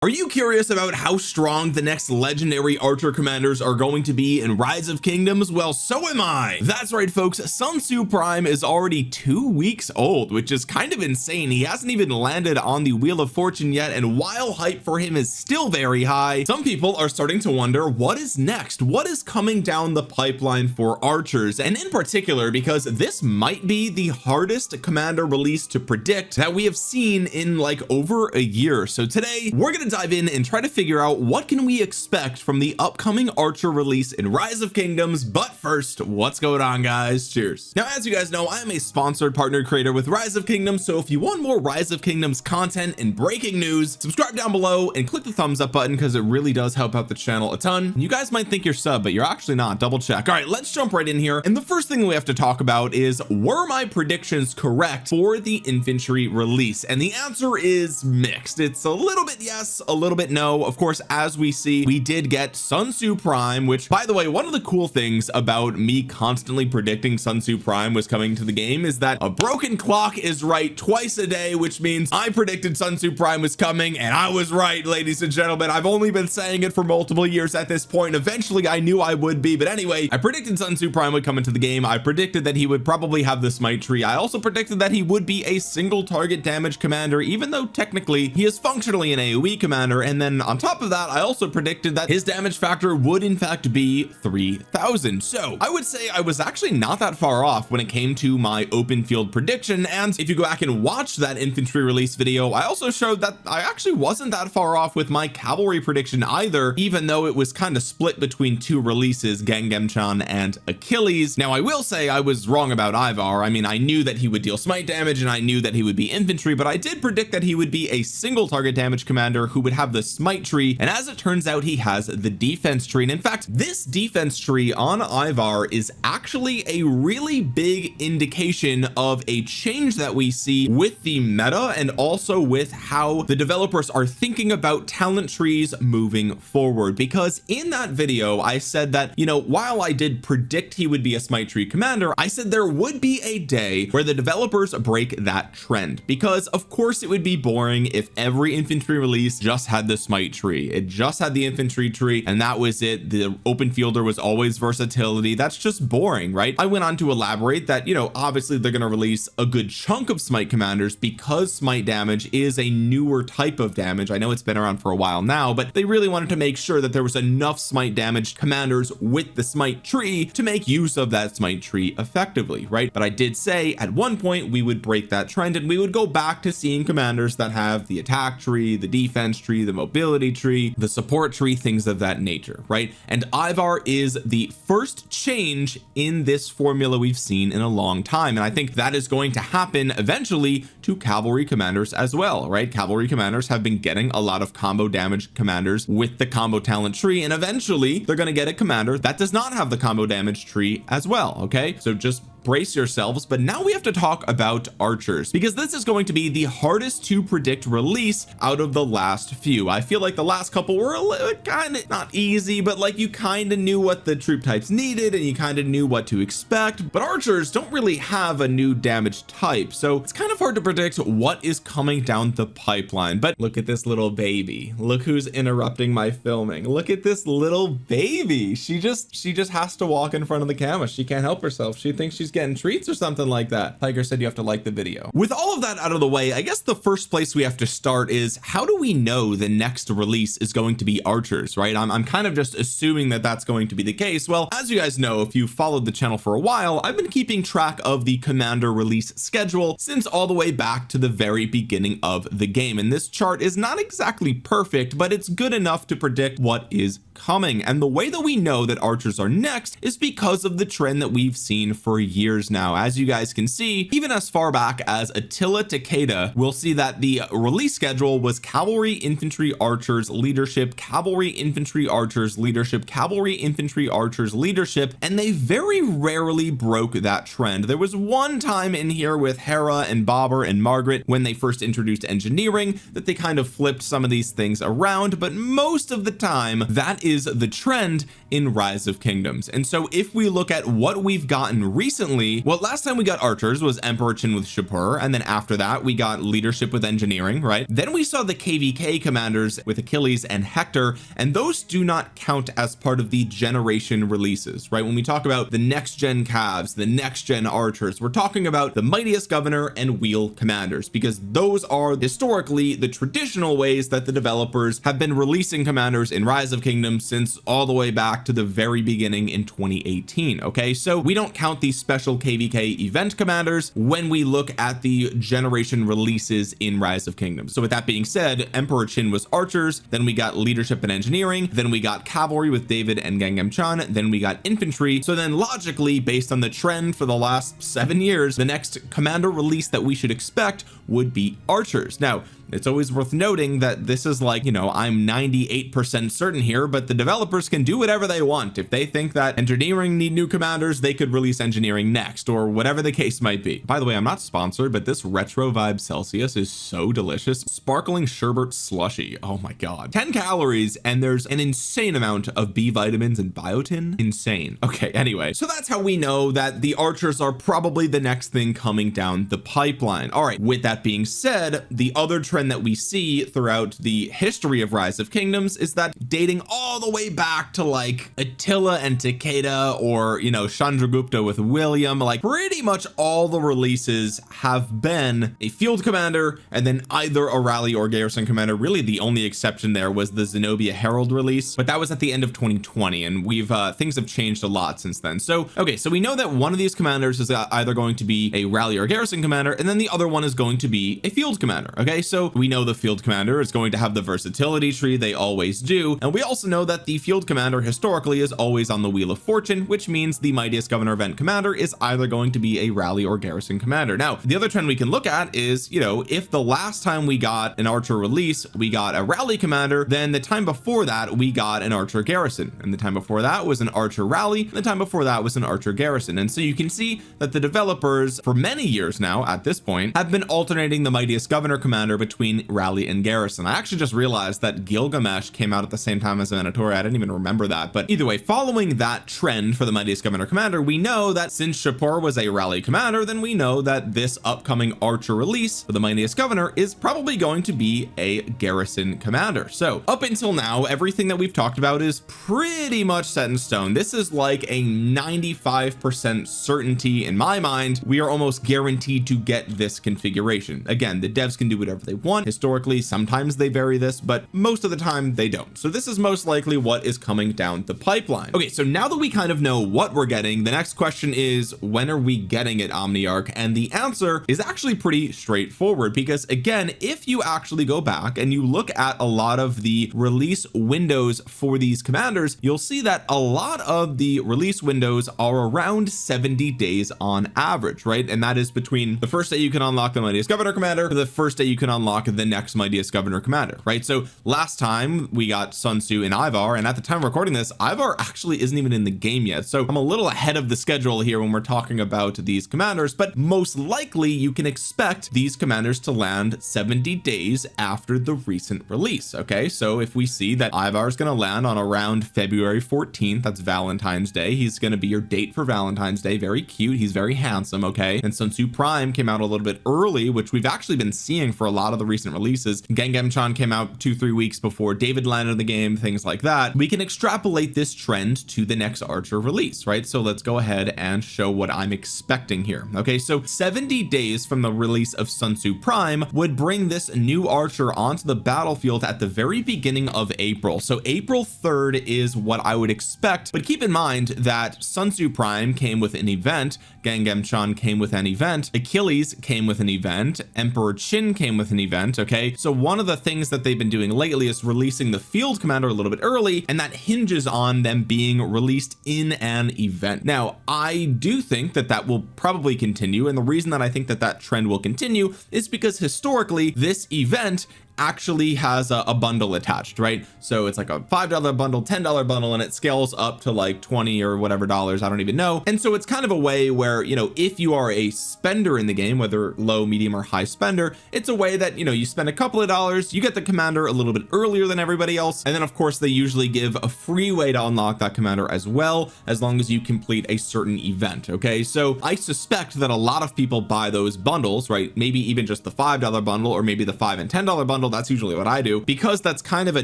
Are you curious about how strong the next legendary archer commanders are going to be in Rise of Kingdoms? Well, so am I. That's right, folks. Sun Tzu Prime is already 2 weeks old, which is kind of insane. He hasn't even landed on the Wheel of Fortune yet, and while hype for him is still very high, some people are starting to wonder what is next, what is coming down the pipeline for archers, and in particular because this might be the hardest commander release to predict that we have seen in like over a year. So today we're going to dive in and try to figure out what can we expect from the upcoming archer release in Rise of Kingdoms. But first, what's going on, guys? Cheers. Now, as you guys know, I am a sponsored partner creator with Rise of Kingdoms, so if you want more Rise of Kingdoms content and breaking news, subscribe down below and click the thumbs up button because it really does help out the channel a ton. You guys might think you're sub, but you're actually not. Double check. All right, let's jump right in here, and the first thing we have to talk about is, were my predictions correct for the infantry release? And the answer is mixed. It's a little bit yes, a little bit no. Of course, as we see, we did get Sun Tzu Prime, which, by the way, one of the cool things about me constantly predicting Sun Tzu Prime was coming to the game is that a broken clock is right twice a day, which means I predicted Sun Tzu Prime was coming and I was right, ladies and gentlemen. I've only been saying it for multiple years at this point. Eventually I knew I would be, but anyway, I predicted Sun Tzu Prime would come into the game. I predicted that he would probably have the smite tree. I also predicted that he would be a single target damage commander, even though technically he is functionally an AoE commander. And then on top of that, I also predicted that his damage factor would in fact be 3000. So I would say I was actually not that far off when it came to my open field prediction. And if you go back and watch that infantry release video, I also showed that I actually wasn't that far off with my cavalry prediction either, even though it was kind of split between two releases, Gangemchan and Achilles. Now I will say I was wrong about Ivar. I mean, I knew that he would deal smite damage and I knew that he would be infantry, but I did predict that he would be a single target damage commander who would have the smite tree, and as it turns out, he has the defense tree. And in fact, this defense tree on Ivar is actually a really big indication of a change that we see with the meta and also with how the developers are thinking about talent trees moving forward. Because in that video I said that, you know, while I did predict he would be a smite tree commander, I said there would be a day where the developers break that trend, because of course it would be boring if every infantry release just had the smite tree. It just had the infantry tree and that was it. The open fielder was always versatility. That's just boring, right? I went on to elaborate that, you know, obviously they're going to release a good chunk of smite commanders because smite damage is a newer type of damage. I know it's been around for a while now, but they really wanted to make sure that there was enough smite damage commanders with the smite tree to make use of that smite tree effectively, right? But I did say at one point we would break that trend and we would go back to seeing commanders that have the attack tree, the defense tree, the mobility tree, the support tree, things of that nature, right? And Ivar is the first change in this formula we've seen in a long time, and I think that is going to happen eventually to cavalry commanders as well, right? Cavalry commanders have been getting a lot of combo damage commanders with the combo talent tree, and eventually they're going to get a commander that does not have the combo damage tree as well. Okay, so just brace yourselves. But now we have to talk about archers, because this is going to be the hardest to predict release out of the last few. I feel like the last couple were a little kind of not easy, but like you kind of knew what the troop types needed and you kind of knew what to expect. But archers don't really have a new damage type, so it's kind of hard to predict what is coming down the pipeline. But look at this little baby. Look who's interrupting my filming. Look at this little baby. She just has to walk in front of the camera. She can't help herself. She thinks she's getting treats or something like that. Tiger said you have to like the video. With all of that out of the way, I guess the first place we have to start is, how do we know the next release is going to be archers, right? I'm kind of just assuming that that's going to be the case. Well, as you guys know, if you followed the channel for a while, I've been keeping track of the commander release schedule since all the way back to the very beginning of the game, and this chart is not exactly perfect, but it's good enough to predict what is coming. And the way that we know that archers are next is because of the trend that we've seen for years now. As you guys can see, even as far back as Attila Takeda, we'll see that the release schedule was cavalry, infantry, archers, leadership, cavalry, infantry, archers, leadership, cavalry, infantry, archers, leadership, and they very rarely broke that trend. There was one time in here with Hera and Bobber and Margaret when they first introduced engineering that they kind of flipped some of these things around, but most of the time that is the trend in Rise of Kingdoms. And so if we look at what we've gotten recently recently, well, last time we got archers was Emperor Qin with Shapur, and then after that we got leadership with engineering, right? Then we saw the KVK commanders with Achilles and Hector, and those do not count as part of the generation releases, right? When we talk about the next gen calves, the next gen archers, we're talking about the mightiest governor and wheel commanders, because those are historically the traditional ways that the developers have been releasing commanders in Rise of Kingdoms since all the way back to the very beginning in 2018. Okay, so we don't count these special KVK event commanders when we look at the generation releases in Rise of Kingdoms. So with that being said, Emperor Qin was archers, then we got leadership and engineering, then we got cavalry with David and Gangam Chan, then we got infantry. So then logically, based on the trend for the last 7 years, the next commander release that we should expect would be archers. Now, it's always worth noting that this is like, you know, I'm 98% certain here, but the developers can do whatever they want. If they think that engineering need new commanders, they could release engineering next, or whatever the case might be. By the way, I'm not sponsored, but this retro vibe Celsius is so delicious. Sparkling sherbet slushy, oh my god, 10 calories, and there's an insane amount of B vitamins and biotin. Insane. Okay, anyway, so that's how we know that the archers are probably the next thing coming down the pipeline. All right, with that being said, the other trend that we see throughout the history of Rise of Kingdoms is that dating all the way back to like Attila and Takeda, or, you know, Chandragupta with William, like pretty much all the releases have been a field commander and then either a rally or garrison commander. Really the only exception there was the Zenobia Herald release, but that was at the end of 2020, and we've things have changed a lot since then. So okay, so we know that one of these commanders is either going to be a rally or garrison commander, and then the other one is going to be a field commander. Okay, so we know the field commander is going to have the versatility tree, they always do, and we also know that the field commander historically is always on the Wheel of Fortune, which means the mightiest governor event commander is either going to be a rally or garrison commander. Now, the other trend we can look at is, you know, if the last time we got an archer release we got a rally commander, then the time before that we got an archer garrison, and the time before that was an archer rally, and the time before that was an archer garrison. And so you can see that the developers for many years now at this point have been alternating the mightiest governor commander between rally and garrison. I actually just realized that Gilgamesh came out at the same time as Venatori. I didn't even remember that, but either way, following that trend for the mightiest governor commander, we know that since Shapur was a rally commander, then we know that this upcoming archer release for the mightiest governor is probably going to be a garrison commander. So up until now, everything that we've talked about is pretty much set in stone. This is like a 95% certainty in my mind. We are almost guaranteed to get this configuration. Again, the devs can do whatever they want. Historically, sometimes they vary this, but most of the time they don't. So this is most likely what is coming down the pipeline. Okay, so now that we kind of know what we're getting, the next question is, when are we getting it, Omniarch? And the answer is actually pretty straightforward, because again, if you actually go back and you look at a lot of the release windows for these commanders, you'll see that a lot of the release windows are around 70 days on average, right? And that is between the first day you can unlock the mightiest governor commander to the first day you can unlock the next mightiest governor commander, right? So last time we got Sun Tzu and Ivar, and at the time of recording this, Ivar actually isn't even in the game yet, so I'm a little ahead of the schedule here when we're talking about these commanders, but most likely you can expect these commanders to land 70 days after the recent release. Okay, so if we see that Ivar is going to land on around February 14th, that's Valentine's Day, he's going to be your date for Valentine's Day, very cute, he's very handsome. Okay, and Sun Tzu Prime came out a little bit early, which we've actually been seeing for a lot of the recent releases. Gangam Chan came out 2-3 weeks before David landed in the game, things like that. We can extrapolate this trend to the next archer release, right? So let's go ahead and show what I'm expecting here. Okay, so 70 days from the release of Sun Tzu Prime would bring this new archer onto the battlefield at the very beginning of April. So April 3rd is what I would expect, but keep in mind that Sun Tzu Prime came with an event, Gangam Chan came with an event, Achilles came with an event, Emperor Qin came with an event. Okay, so one of the things that they've been doing lately is releasing the field commander a little bit early, and that hinges on them being released in an event. Now I do think that that will probably continue, and the reason that I think that that trend will continue is because historically this event actually has a bundle attached, right? So it's like a $5 bundle, $10 bundle, and it scales up to like 20 or whatever dollars, I don't even know. And so it's kind of a way where, you know, if you are a spender in the game, whether low, medium, or high spender, it's a way that, you know, you spend a couple of dollars, you get the commander a little bit earlier than everybody else, and then of course they usually give a free way to unlock that commander as well, as long as you complete a certain event. Okay, so I suspect that a lot of people buy those bundles, right? Maybe even just the $5 bundle, or maybe the $5 and $10 bundle. That's usually what I do, because that's kind of a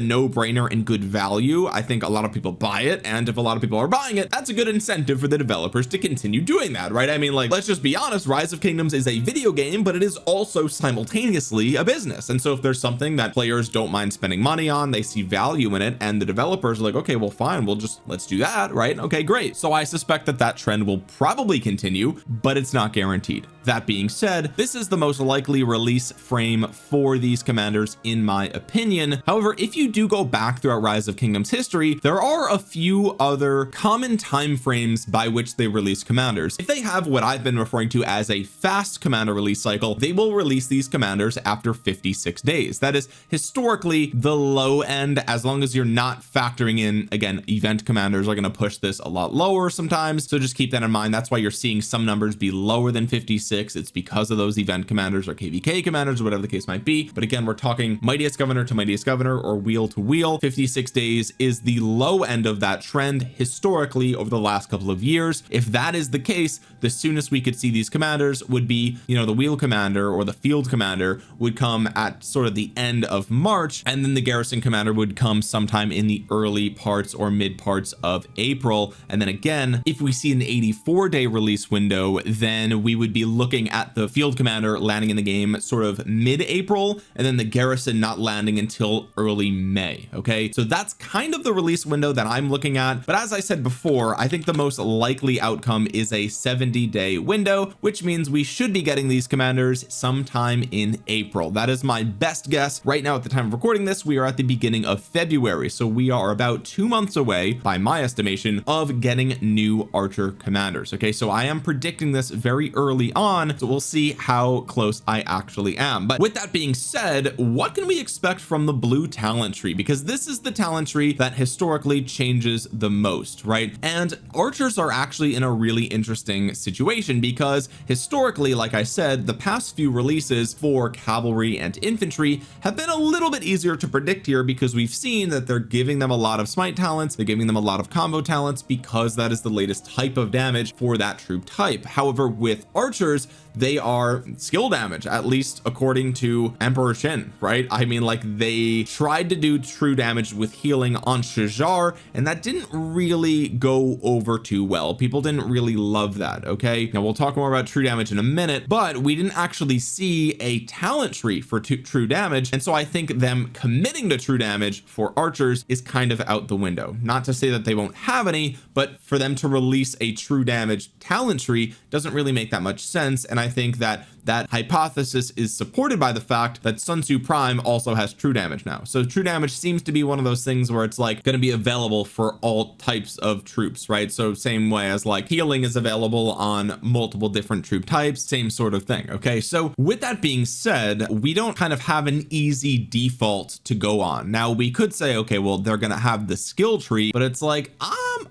no-brainer and good value. I think a lot of people buy it, and if a lot of people are buying it, that's a good incentive for the developers to continue doing that, right? I mean, like, let's just be honest, Rise of Kingdoms is a video game, but it is also simultaneously a business. And so if there's something that players don't mind spending money on, they see value in it, and the developers are like, okay, well, fine, let's do that, right? Okay, great. So I suspect that that trend will probably continue, but it's not guaranteed. That being said, this is the most likely release frame for these commanders in my opinion. However, if you do go back throughout Rise of Kingdoms history, there are a few other common time frames by which they release commanders. If they have what I've been referring to as a fast commander release cycle, they will release these commanders after 56 days. That is historically the low end, as long as you're not factoring in, again, event commanders are going to push this a lot lower sometimes, so just keep that in mind. That's why you're seeing some numbers be lower than 56. It's because of those event commanders or KVK commanders or whatever the case might be. But again, we're talking mightiest governor to mightiest governor or wheel to wheel. 56 days is the low end of that trend historically over the last couple of years. If that is the case, the soonest we could see these commanders would be, you know, the wheel commander or the field commander would come at sort of the end of March, and then the garrison commander would come sometime in the early parts or mid parts of April. And then again, if we see an 84-day release window, then we would be looking at the field commander landing in the game sort of mid-April, and then the garrison not landing until early May. Okay, so that's kind of the release window that I'm looking at. But as I said before, I think the most likely outcome is a 70-day window, which means we should be getting these commanders sometime in April. That is my best guess right now. At the time of recording this, we are at the beginning of February, so we are about 2 months away, by my estimation, of getting new archer commanders. Okay, so I am predicting this very early on, so we'll see how close I actually am. But with that being said, what can we expect from the blue talent tree? Because this is the talent tree that historically changes the most, right? And archers are actually in a really interesting situation, because historically, like I said, the past few releases for cavalry and infantry have been a little bit easier to predict here, because we've seen that they're giving them a lot of smite talents, they're giving them a lot of combo talents, because that is the latest type of damage for that troop type. However, with archers, they are skill damage, at least according to Emperor Shin, right? I mean, like, they tried to do true damage with healing on Shajar, and that didn't really go over too well. People didn't really love that. Okay, now we'll talk more about true damage in a minute, but we didn't actually see a talent tree for true damage, and so I think them committing to true damage for archers is kind of out the window. Not to say that they won't have any, but for them to release a true damage talent tree doesn't really make that much sense. And I think that that hypothesis is supported by the fact that Sun Tzu Prime also has true damage now. So true damage seems to be one of those things where it's like going to be available for all types of troops, right? So same way as like healing is available on multiple different troop types, same sort of thing. Okay, so with that being said, we don't kind of have an easy default to go on. Now we could say, okay, well, they're going to have the skill tree, but it's like,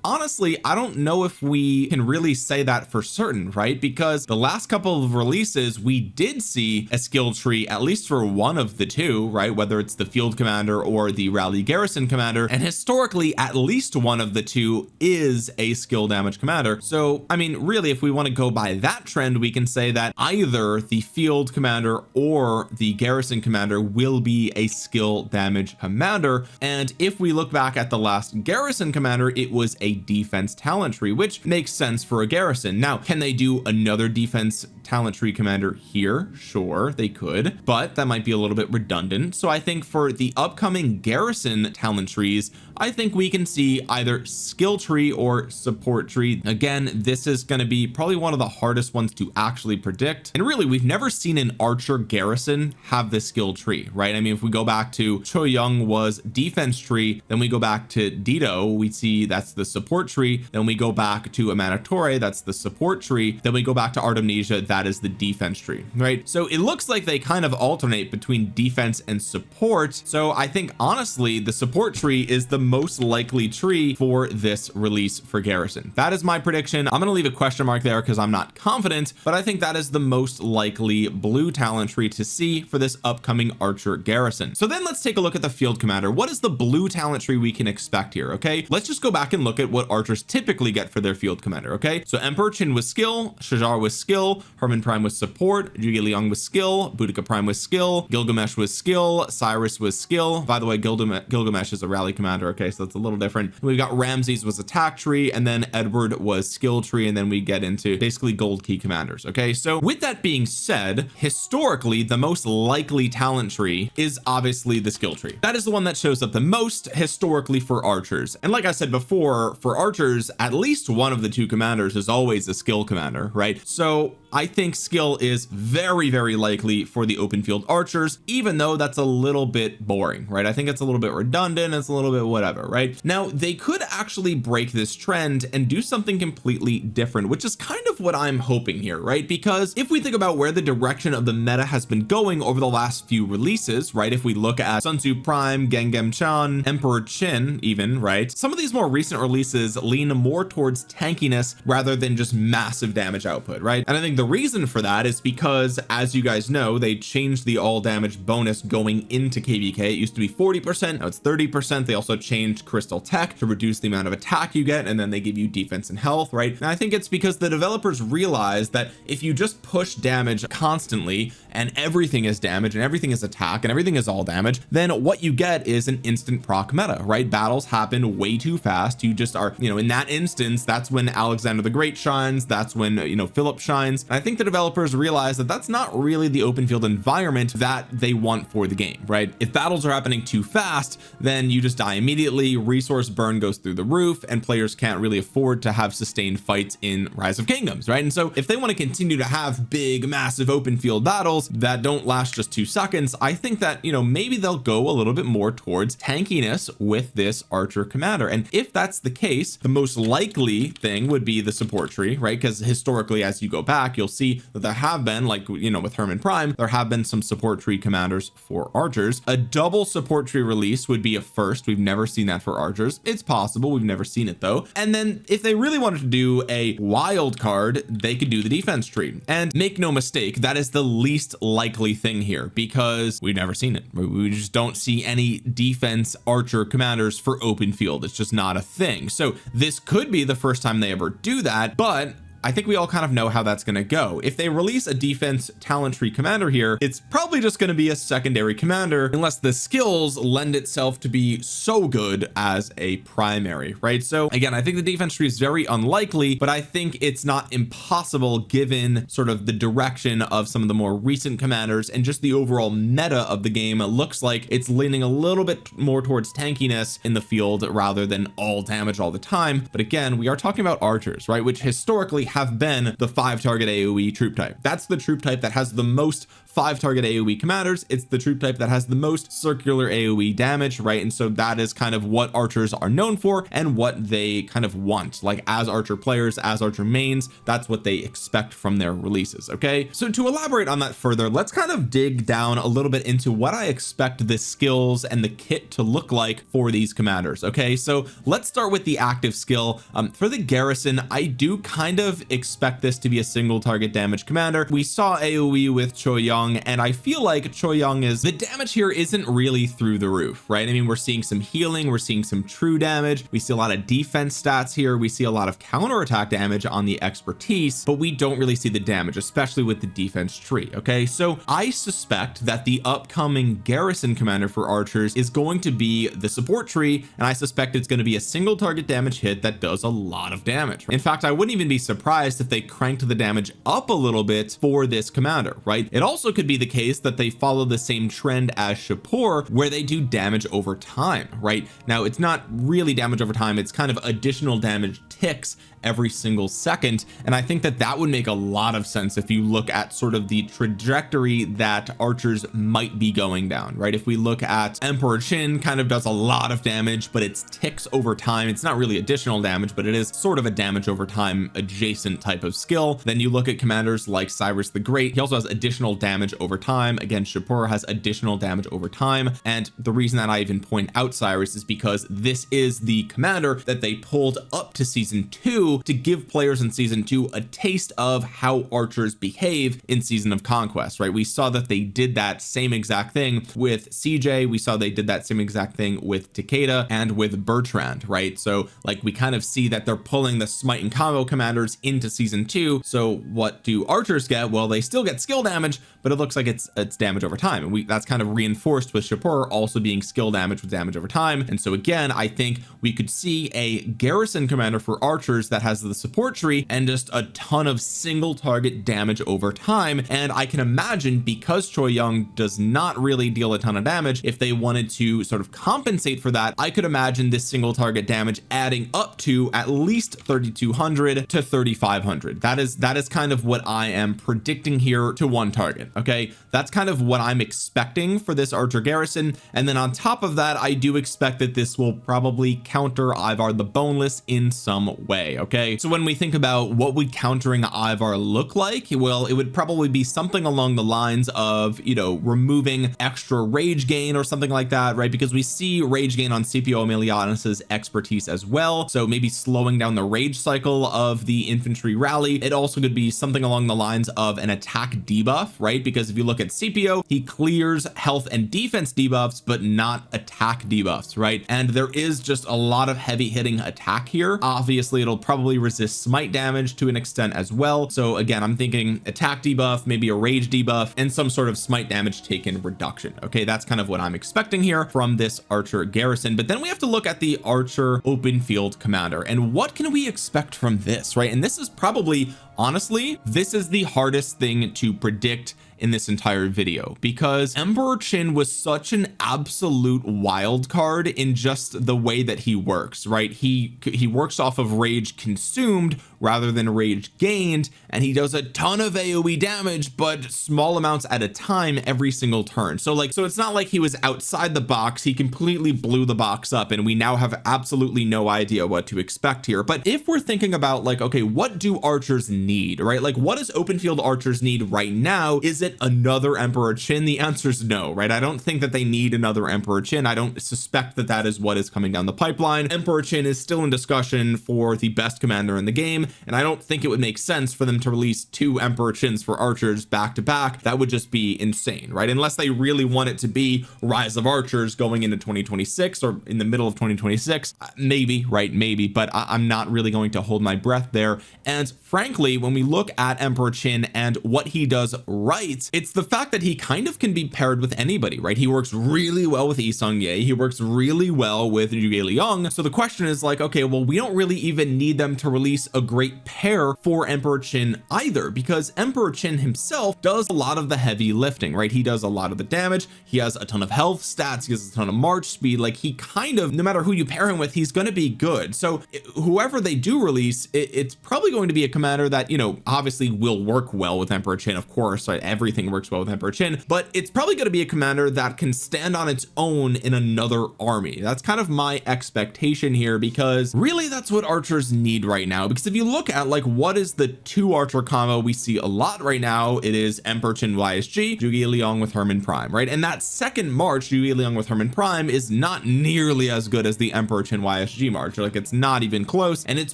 honestly, I don't know if we can really say that for certain, right? Because the last couple of releases, we did see a skill tree, at least for one of the two, right? Whether it's the field commander or the rally garrison commander. And historically, at least one of the two is a skill damage commander. So, I mean, really, if we want to go by that trend, we can say that either the field commander or the garrison commander will be a skill damage commander. And if we look back at the last garrison commander, it was a defense talent tree, which makes sense for a garrison. Now, can they do another defense talent tree commander here? Sure, they could, but that might be a little bit redundant. So I think for the upcoming garrison talent trees, I think we can see either skill tree or support tree. Again, this is going to be probably one of the hardest ones to actually predict. And really, we've never seen an archer garrison have the skill tree, right? I mean, if we go back to Cho Young was defense tree, then we go back to Dido, we see that's the support tree. Then we go back to Amanitore, that's the support tree. Then we go back to Artemisia, that is the defense tree, right? So it looks like they kind of alternate between defense and support. So I think honestly the support tree is the most likely tree for this release for Garrison. That is my prediction. I'm going to leave a question mark there because I'm not confident, but I think that is the most likely blue talent tree to see for this upcoming archer Garrison. So then let's take a look at the field commander. What is the blue talent tree we can expect here? Okay, let's just go back and look at what archers typically get for their field commander. Okay, so Emperor Qin with skill, Shajar with skill, Herman Prime with support, Zhuge Liang with skill, Boudica Prime with skill, Gilgamesh with skill, Cyrus with skill. By the way, Gilgamesh is a rally commander. Okay, so that's a little different. We've got Ramses was attack tree, and then Edward was skill tree, and then we get into basically gold key commanders. Okay, so with that being said, historically the most likely talent tree is obviously the skill tree. That is the one that shows up the most historically for archers, and like I said before, for archers at least one of the two commanders is always a skill commander, right? So I think skill is very, very likely for the open field archers, even though that's a little bit boring, right? I think it's a little bit redundant. It's a little bit whatever, right? Now they could actually break this trend and do something completely different, which is kind of what I'm hoping here, right? Because if we think about where the direction of the meta has been going over the last few releases, right? If we look at Sun Tzu Prime, Gengham Chan, Emperor Qin even, right? Some of these more recent releases lean more towards tankiness rather than just massive damage output, right? And I think the reason for that is because, as you guys know, they changed the all damage bonus going into KVK. It used to be 40%, now it's 30%. They also changed crystal tech to reduce the amount of attack you get, and then they give you defense and health, right? And I think it's because the developers realized that if you just push damage constantly and everything is damage and everything is attack and everything is all damage, then what you get is an instant proc meta, right? Battles happen way too fast. You just are, in that instance, that's when Alexander the Great shines. That's when, Philip shines. And I think the developers realize that that's not really the open field environment that they want for the game, right? If battles are happening too fast, then you just die immediately, resource burn goes through the roof, and players can't really afford to have sustained fights in Rise of Kingdoms, right? And so if they want to continue to have big massive open field battles that don't last just 2 seconds, I think that maybe they'll go a little bit more towards tankiness with this archer commander. And if that's the case, the most likely thing would be the support tree, right? Because historically, as you go back, you'll see that there have been, like with Herman Prime, there have been some support tree commanders for archers. A double support tree release would be a first. We've never seen that for archers. It's possible, we've never seen it though. And then if they really wanted to do a wild card, they could do the defense tree. And make no mistake, that is the least likely thing here because we've never seen it. We just don't see any defense archer commanders for open field. It's just not a thing. So this could be the first time they ever do that, but I think we all kind of know how that's going to go. If they release a defense talent tree commander here, it's probably just going to be a secondary commander unless the skills lend itself to be so good as a primary, right? So again, I think the defense tree is very unlikely, but I think it's not impossible given sort of the direction of some of the more recent commanders and just the overall meta of the game. It looks like it's leaning a little bit more towards tankiness in the field rather than all damage all the time. But again, we are talking about archers, right? Which historically have been the 5 target AoE troop type. That's the troop type that has the most 5 target AoE commanders. It's the troop type that has the most circular AoE damage, right? And so that is kind of what archers are known for and what they kind of want, like as archer players, as archer mains, that's what they expect from their releases. Okay, so to elaborate on that further, let's kind of dig down a little bit into what I expect the skills and the kit to look like for these commanders. Okay, so let's start with the active skill. For the Garrison, I do kind of expect this to be a single target damage commander. We saw AoE with Choi Young, and I feel like Choi Young is the damage here isn't really through the roof, right? I mean, we're seeing some healing, we're seeing some true damage, we see a lot of defense stats here, we see a lot of counterattack damage on the expertise, but we don't really see the damage, especially with the defense tree. Okay, so I suspect that the upcoming Garrison commander for archers is going to be the support tree, and I suspect it's going to be a single target damage hit that does a lot of damage. In fact, I wouldn't even be surprised if they cranked the damage up a little bit for this commander, right? It also could be the case that they follow the same trend as Shapur, where they do damage over time, right? Now it's not really damage over time, it's kind of additional damage ticks every single second. And I think that that would make a lot of sense if you look at sort of the trajectory that archers might be going down, right? If we look at Emperor Qin, kind of does a lot of damage, but it's ticks over time. It's not really additional damage, but it is sort of a damage over time adjacent type of skill. Then you look at commanders like Cyrus the Great. He also has additional damage over time. Again, Shapur has additional damage over time. And the reason that I even point out Cyrus is because this is the commander that they pulled up to season 2 to give players in season 2 a taste of how archers behave in Season of Conquest, right? We saw that they did that same exact thing with CJ. We saw they did that same exact thing with Takeda and with Bertrand, right? So like we kind of see that they're pulling the smite and combo commanders into season 2. So what do archers get? Well, they still get skill damage, but it looks like it's damage over time, and that's kind of reinforced with Shapur also being skill damage with damage over time. And so again, I think we could see a garrison commander for archers that has the support tree and just a ton of single target damage over time. And I can imagine, because Choi Young does not really deal a ton of damage, if they wanted to sort of compensate for that, I could imagine this single target damage adding up to at least 3,200 to 3,500. That is kind of what I am predicting here to one target. Okay, that's kind of what I'm expecting for this archer garrison. And then on top of that, I do expect that this will probably counter Ivar the Boneless in some way. Okay, so when we think about what would countering Ivar look like, well, it would probably be something along the lines of, you know, removing extra rage gain or something like that, right? Because we see rage gain on Scipio Emilianus's expertise as well, so maybe slowing down the rage cycle of the infantry rally. It also could be something along the lines of an attack debuff, right? Because if you look at Scipio, he clears health and defense debuffs but not attack debuffs, right? And there is just a lot of heavy hitting attack here. Obviously it'll probably resist smite damage to an extent as well. So again, I'm thinking attack debuff, maybe a rage debuff, and some sort of smite damage taken reduction. Okay, that's kind of what I'm expecting here from this archer garrison. But then we have to look at the archer open field commander, and what can we expect from this, right? And this is probably, honestly, this is the hardest thing to predict in this entire video, because Emperor Qin was such an absolute wild card in just the way that he works, right? He works off of rage consumed rather than rage gained, and he does a ton of AoE damage but small amounts at a time every single turn. So it's not like he was outside the box. He completely blew the box up, and we now have absolutely no idea what to expect here. But if we're thinking about like, okay, what do archers need, right? Like, what does open field archers need right now? Is it another Emperor Qin? The answer is no, right? I don't think that they need another Emperor Qin. I don't suspect that that is what is coming down the pipeline. Emperor Qin is still in discussion for the best commander in the game, and I don't think it would make sense for them to release 2 Emperor Qins for archers back to back. That would just be insane, right? Unless they really want it to be Rise of Archers going into 2026 or in the middle of 2026, maybe, right? Maybe, but I'm not really going to hold my breath there. And frankly, when we look at Emperor Qin and what he does right, it's the fact that he kind of can be paired with anybody, right? He works really well with Seong-Gye. He works really well with Zhuge Liang. So the question is like, okay, well, we don't really even need them to release a great pair for Emperor Qin either, because Emperor Qin himself does a lot of the heavy lifting, right? He does a lot of the damage. He has a ton of health stats. He has a ton of march speed. Like, he kind of, no matter who you pair him with, he's going to be good. So whoever they do release, it's probably going to be a commander that, you know, obviously will work well with Emperor Qin, of course, right? Everything works well with Emperor Qin, but it's probably going to be a commander that can stand on its own in another army. That's kind of my expectation here, because really that's what archers need right now. Because if you look at like what is the 2 archer combo we see a lot right now, it is Emperor Qin YSG, Zhuge Liang with Hermann Prime, right? And that second march, Zhuge Liang with Hermann Prime, is not nearly as good as the Emperor Qin YSG march. Like, it's not even close, and it's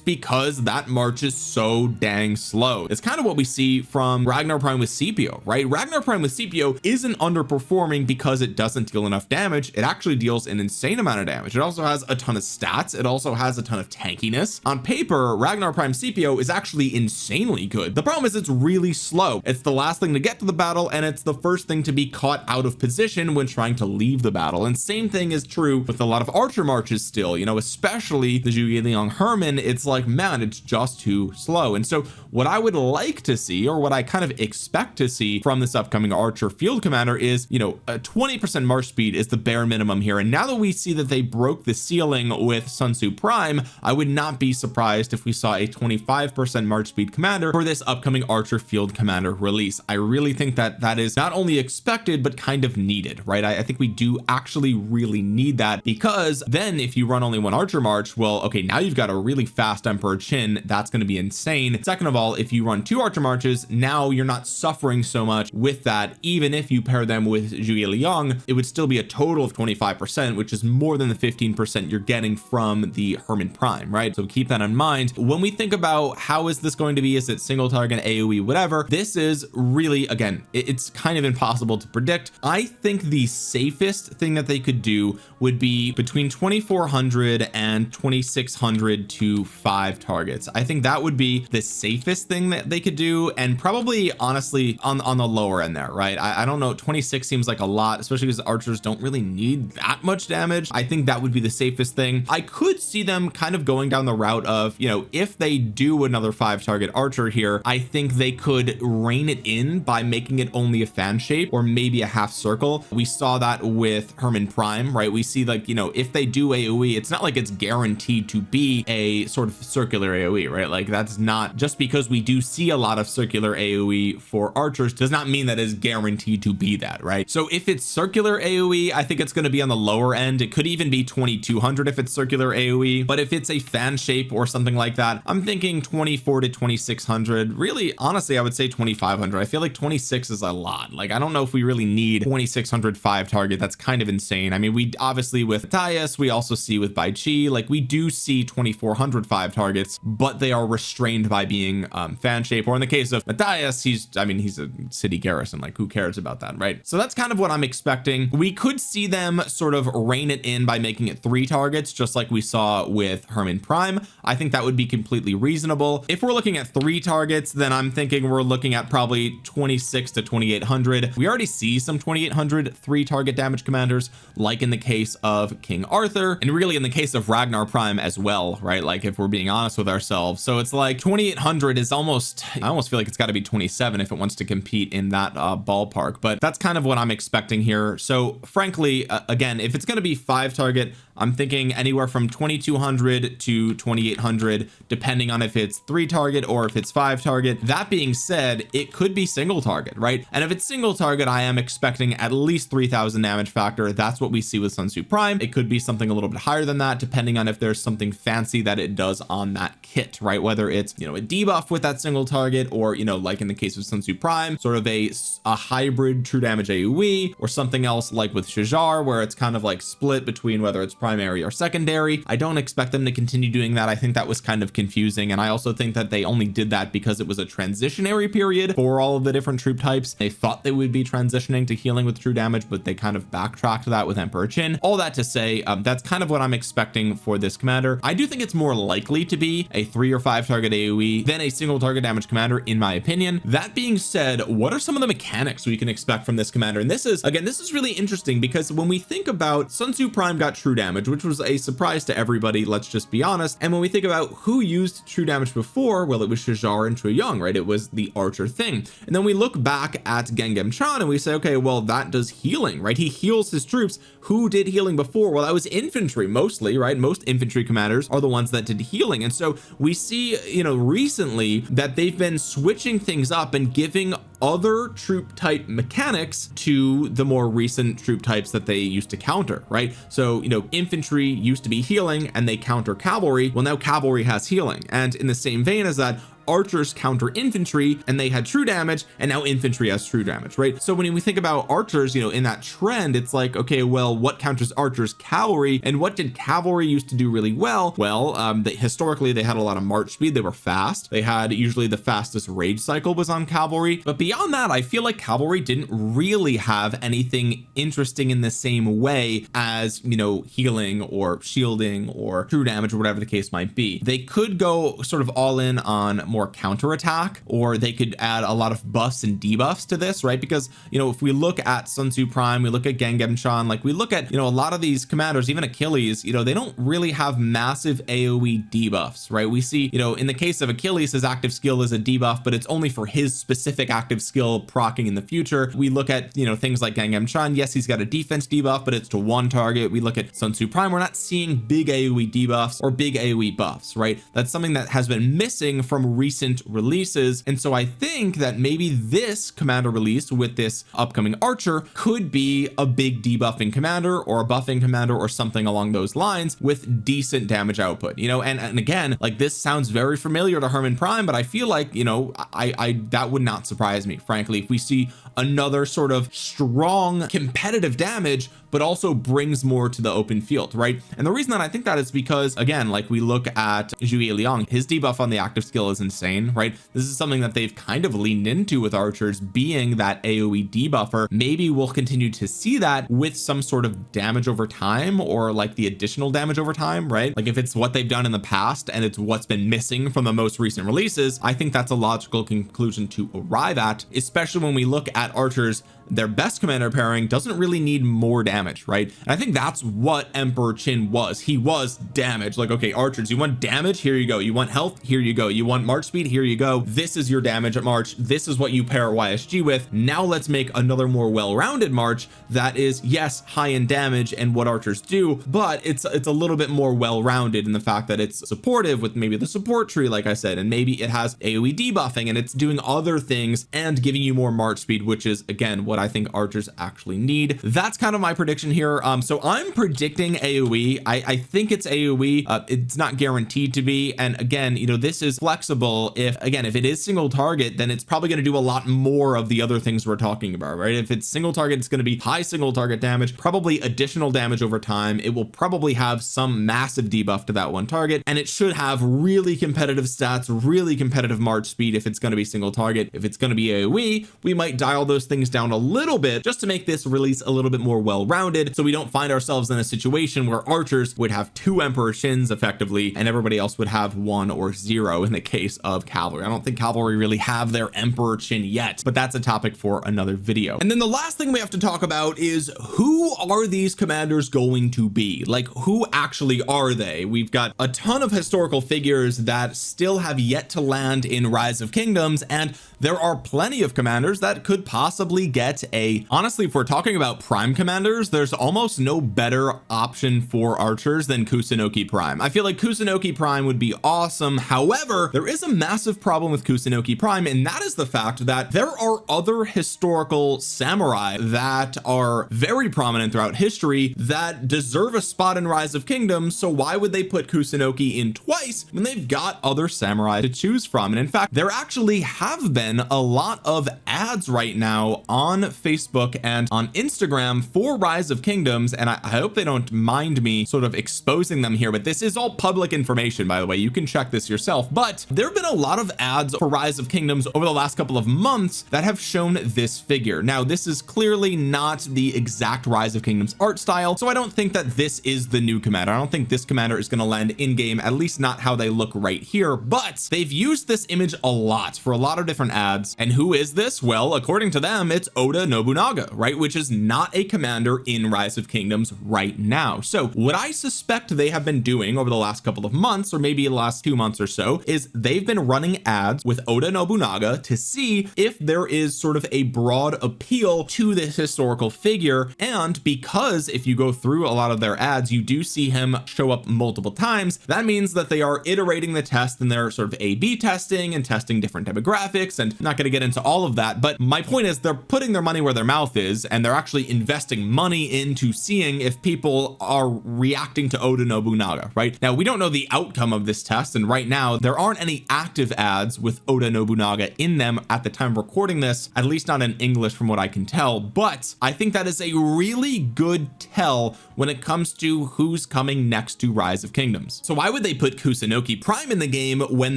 because that march is so dang slow. It's kind of what we see from Ragnar Prime with Scipio, right? Ragnar Prime with Scipio isn't underperforming because it doesn't deal enough damage. It actually deals an insane amount of damage. It also has a ton of stats. It also has a ton of tankiness. On paper, Ragnar Prime Scipio is actually insanely good. The problem is it's really slow. It's the last thing to get to the battle, and it's the first thing to be caught out of position when trying to leave the battle. And same thing is true with a lot of archer marches still, you know, especially the Zhuge Liang Hermann. It's like, man, it's just too slow. And so what I would like to see, or what I kind of expect to see from from this upcoming archer field commander is, you know, a 20% march speed is the bare minimum here. And now that we see that they broke the ceiling with Sun Tzu Prime, I would not be surprised if we saw a 25% march speed commander for this upcoming archer field commander release. I really think that that is not only expected but kind of needed, right? I think we do actually really need that, because then if you run only one archer march, well, okay, now you've got a really fast Emperor Qin. That's going to be insane. Second of all, if you run two archer marches, now you're not suffering so much with that. Even if you pair them with Zhuge Liang, it would still be a total of 25%, which is more than the 15% you're getting from the Hermann Prime, right? So keep that in mind when we think about how is this going to be. Is it single target, AoE, whatever? This is really, again, it's kind of impossible to predict. I think the safest thing that they could do would be between 2400 and 2600 to 5 targets. I think that would be the safest thing that they could do, and probably honestly on the lower end there, right? I don't know, 26 seems like a lot, especially because archers don't really need that much damage. I think that would be the safest thing. I could see them kind of going down the route of, you know, if they do another 5 target archer here, I think they could rein it in by making it only a fan shape or maybe a half circle. We saw that with Hermann Prime, right? We see, like, you know, if they do AoE, it's not like it's guaranteed to be a sort of circular AoE, right? Like, that's not, just because we do see a lot of circular AoE for archers does not mean that is guaranteed to be that, right? So if it's circular AoE, I think it's going to be on the lower end. It could even be 2200 if it's circular AoE, but if it's a fan shape or something like that, I'm thinking 24 to 2600. Really, honestly, I would say 2500. I feel like 26 is a lot. Like, I don't know if we really need 2600 5 target. That's kind of insane. I mean, we obviously with Matthias, we also see with Bai Chi, like, we do see 2400 5 targets, but they are restrained by being fan shape. Or in the case of Matthias, I mean, he's a city garrison, like, who cares about that, right? So that's kind of what I'm expecting. We could see them sort of rein it in by making it 3 targets, just like we saw with Hermann Prime. I think that would be completely reasonable. If we're looking at 3 targets, then I'm thinking we're looking at probably 26 to 2800. We already see some 2800 3 target damage commanders, like in the case of King Arthur, and really in the case of Ragnar Prime as well, right? Like, if we're being honest with ourselves. So it's like 2800 is almost, I almost feel like it's got to be 27 if it wants to compete in that ballpark, but that's kind of what I'm expecting here. So frankly, again, if it's going to be 5 target, I'm thinking anywhere from 2200 to 2800, depending on if it's 3 target or if it's 5 target. That being said, it could be single target, right? And if it's single target, I am expecting at least 3000 damage factor. That's what we see with Sun Tzu Prime. It could be something a little bit higher than that, depending on if there's something fancy that it does on that kit, right? Whether it's, you know, a debuff with that single target, or, you know, like in the case of Sun Tzu Prime, sort of a hybrid true damage AoE, or something else like with Shajar, where it's kind of like split between whether it's primary or secondary. I don't expect them to continue doing that. I think that was kind of confusing, and I also think that they only did that because it was a transitionary period for all of the different troop types. They thought they would be transitioning to healing with true damage, but they kind of backtracked that with Emperor Qin. All that to say, that's kind of what I'm expecting for this commander. I do think it's more likely to be a 3 or 5 target AoE than a single target damage commander, in my opinion. That being said, what are some of the mechanics we can expect from this commander? And this is, again, this is really interesting, because when we think about Sun Tzu Prime got true damage, which was a surprise to everybody, let's just be honest. And when we think about who used true damage before, well, it was Shajar and Cui Young, right? It was the archer thing. And then we look back at Genghis Khan and we say, okay, well, that does healing, right? He heals his troops. Who did healing before? Well, that was infantry mostly, right? Most infantry commanders are the ones that did healing. And so we see, you know, recently that they've been switching things up and giving other troop type mechanics to the more recent troop types that they used to counter, right? So, you know, infantry used to be healing and they counter cavalry. Well, now cavalry has healing. And in the same vein as that, archers counter infantry and they had true damage, and now infantry has true damage, right? So when we think about archers, you know, in that trend, it's like, okay, well, what counters archers? Cavalry. And what did cavalry used to do really well? Well, historically they had a lot of march speed. They were fast. They had usually the fastest rage cycle was on cavalry, but beyond that, I feel like cavalry didn't really have anything interesting in the same way as, you know, healing or shielding or true damage or whatever the case might be. They could go sort of all in on more counterattack, or they could add a lot of buffs and debuffs to this, right? Because, you know, if we look at Sun Tzu Prime, we look at Genghis Khan, like we look at, you know, a lot of these commanders, even Achilles, you know, they don't really have massive AoE debuffs, right? We see, you know, in the case of Achilles, his active skill is a debuff, but it's only for his specific active skill proccing in the future. We look at, you know, things like Genghis Khan, yes, he's got a defense debuff, but it's to one target. We look at Sun Tzu Prime, we're not seeing big AoE debuffs or big AoE buffs, right? That's something that has been missing from recent releases. And so I think that maybe this commander release with this upcoming archer could be a big debuffing commander or a buffing commander or something along those lines with decent damage output, you know. And again, like, this sounds very familiar to Hermann Prime, but I feel like, you know, I that would not surprise me, frankly, if we see another sort of strong competitive damage, but also brings more to the open field, right? And the reason that I think that is because, again, like we look at Zhuge Liang, his debuff on the active skill is insane, right? This is something that they've kind of leaned into with archers, being that AoE debuffer. Maybe we'll continue to see that with some sort of damage over time, or like the additional damage over time, right? Like if it's what they've done in the past and it's what's been missing from the most recent releases, I think that's a logical conclusion to arrive at, especially when we look at archers. Their best commander pairing doesn't really need more damage, right? And I think that's what Emperor Qin was. He was damage. Like, okay, archers, you want damage, here you go. You want health, here you go. You want march speed, here you go. This is your damage at march. This is what you pair YSG with. Now let's make another more well-rounded march that is, yes, high in damage and what archers do, but it's a little bit more well-rounded in the fact that it's supportive with maybe the support tree, like I said, and maybe it has AoE debuffing and it's doing other things and giving you more march speed, which is, again, what I think archers actually need. That's kind of my prediction here. So I'm predicting AoE. I think it's AoE. It's not guaranteed to be, and again, you know, this is flexible. If it is single target, then it's probably going to do a lot more of the other things we're talking about, right? If it's single target, it's going to be high single target damage, probably additional damage over time. It will probably have some massive debuff to that one target, and it should have really competitive stats, really competitive march speed if it's going to be single target. If it's going to be AoE, we might dial those things down a little bit just to make this release a little bit more well-rounded, so we don't find ourselves in a situation where archers would have two Emperor Shins effectively and everybody else would have 1 or 0 in the case of cavalry. I don't think cavalry really have their Emperor Chin yet, but that's a topic for another video. And then the last thing we have to talk about is, who are these commanders going to be? Like, who actually are they? We've got a ton of historical figures that still have yet to land in Rise of Kingdoms, and there are plenty of commanders that could possibly get a, honestly, if we're talking about prime commanders, there's almost no better option for archers than Kusunoki Prime. I feel like Kusunoki Prime would be awesome. However, there is a massive problem with Kusunoki Prime, and that is the fact that there are other historical samurai that are very prominent throughout history that deserve a spot in Rise of Kingdoms. So why would they put Kusunoki in twice when they've got other samurai to choose from? And in fact, there actually have been a lot of ads right now on Facebook and on Instagram for Rise of Kingdoms, and I hope they don't mind me sort of exposing them here, but this is all public information, by the way. You can check this yourself. But there have been a lot of ads for Rise of Kingdoms over the last couple of months that have shown this figure. Now, this is clearly not the exact Rise of Kingdoms art style, so I don't think that this is the new commander. I don't think this commander is going to land in game, at least not how they look right here, but they've used this image a lot for a lot of different ads. And who is this? Well, according to them, it's Oda Nobunaga, right? Which is not a commander in Rise of Kingdoms right now. So what I suspect they have been doing over the last couple of months, or maybe the last 2 months or so, is they've been running ads with Oda Nobunaga to see if there is sort of a broad appeal to this historical figure. And because if you go through a lot of their ads, you do see him show up multiple times, that means that they are iterating the test, and they're sort of A/B testing and testing different demographics. And I'm not going to get into all of that, but my point is they're putting their money where their mouth is, and they're actually investing money into seeing if people are reacting to Oda Nobunaga. Right now, we don't know the outcome of this test, and right now there aren't any active ads with Oda Nobunaga in them at the time of recording this, at least not in English from what I can tell. But I think that is a really good tell when it comes to who's coming next to Rise of Kingdoms. So why would they put Kusunoki Prime in the game when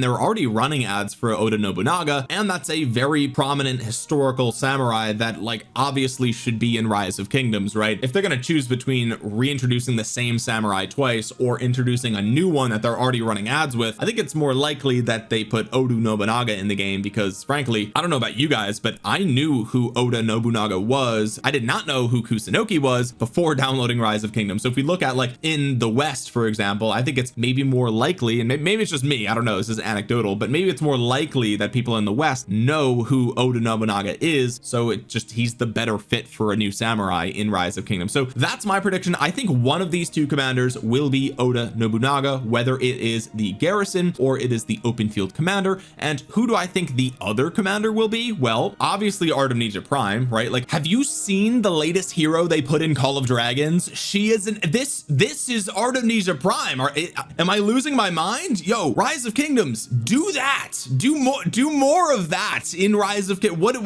they're already running ads for Oda Nobunaga? And that's a very prominent historical samurai that, like, obviously should be in Rise of Kingdoms, right? right? If they're going to choose between reintroducing the same samurai twice or introducing a new one that they're already running ads with, I think it's more likely that they put Oda Nobunaga in the game, because frankly, I don't know about you guys, but I knew who Oda Nobunaga was. I did not know who Kusunoki was before downloading Rise of Kingdoms. So if we look at like in the West, for example, I think it's maybe more likely, and maybe it's just me, I don't know, this is anecdotal, but maybe it's more likely that people in the West know who Oda Nobunaga is, so he's the better fit for a new samurai in Rise of Kingdoms. So that's my prediction. I think one of these two commanders will be Oda Nobunaga, whether it is the garrison or it is the open field commander. And who do I think the other commander will be? Well, obviously Artemisia Prime, right? Like, have you seen the latest hero they put in Call of Dragons? She is this is Artemisia Prime. Am I losing my mind? Yo, Rise of Kingdoms, do that. Do more of that in Rise of Kingdoms.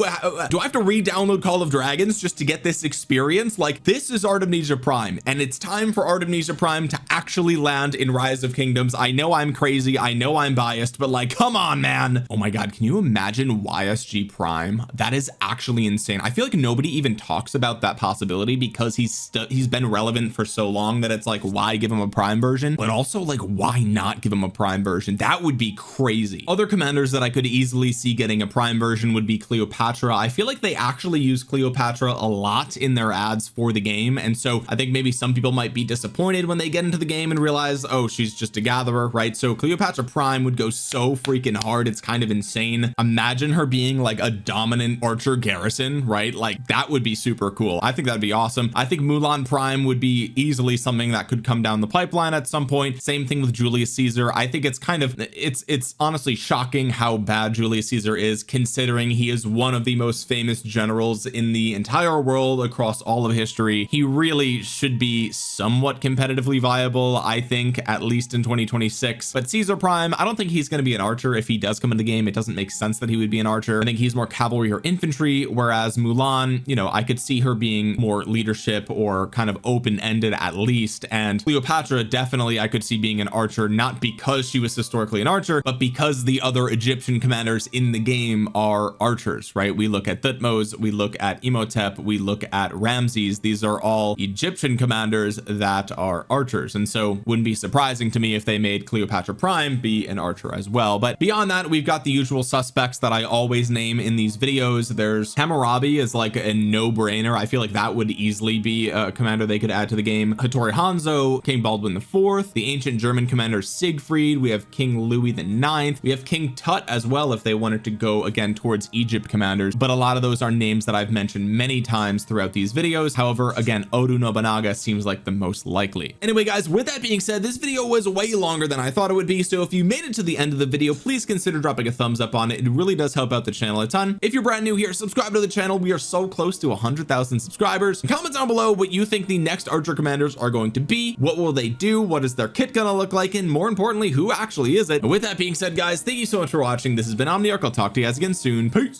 Do I have to re-download Call of Dragons just to get this experience? Like, this is Artemisia Prime, and it's time for Artemisia Prime to actually land in Rise of Kingdoms. I know I'm crazy, I know I'm biased, but like, come on, man. Oh my god, can you imagine YSG Prime? That is actually insane. I feel like nobody even talks about that possibility because he's been relevant for so long that it's like, why give him a Prime version? But also, like, why not give him a Prime version? That would be crazy. Other commanders that I could easily see getting a Prime version would be Cleopatra. I feel like they actually use Cleopatra a lot in their ads for the game, and so I think maybe some people might be disappointed when they get into the game and realize, oh, she's just a gatherer, right? So Cleopatra Prime would go so freaking hard, it's kind of insane. Imagine her being like a dominant archer garrison, right? Like, that would be super cool. I think that'd be awesome. I think Mulan Prime would be easily something that could come down the pipeline at some point. Same thing with Julius Caesar. I think it's kind of, it's honestly shocking how bad Julius Caesar is, considering he is one of the most famous generals in the entire world across all of history. He really should be somewhat competitively viable, I think, at least in 2026. But Caesar Prime, I don't think he's going to be an archer. If he does come in the game, it doesn't make sense that he would be an archer. I think he's more cavalry or infantry, whereas Mulan, you know, I could see her being more leadership or kind of open-ended at least. And Cleopatra, definitely I could see being an archer, not because she was historically an archer, but because the other Egyptian commanders in the game are archers, right? We look at Thutmose, we look at Imhotep, we look at Ramses. These are all Egyptian commanders that are archers, and so wouldn't be surprising to me if they made Cleopatra Prime be an archer as well. But beyond that, we've got the usual suspects that I always name in these videos. There's Hammurabi is like a no-brainer. I feel like that would easily be a commander they could add to the game. Hattori Hanzo, King Baldwin IV, the ancient German commander Siegfried, we have King Louis IX, we have King Tut as well if they wanted to go again towards Egypt commanders, but a lot of those are names that I've mentioned many times throughout these videos. However, again, Oda Nobunaga seems like the most likely. Anyway, guys, with that being said, this video was way longer than I thought it would be, so if you made it to the end of the video, please consider dropping a thumbs up on it. It really does help out the channel a ton. If you're brand new here, subscribe to the channel. We are so close to 100,000 subscribers. Comment down below what you think the next archer commanders are going to be. What will they do? What is their kit gonna look like? And more importantly, who actually is it? And with that being said, guys, thank you so much for watching. This has been Omniarch. I'll talk to you guys again soon. Peace.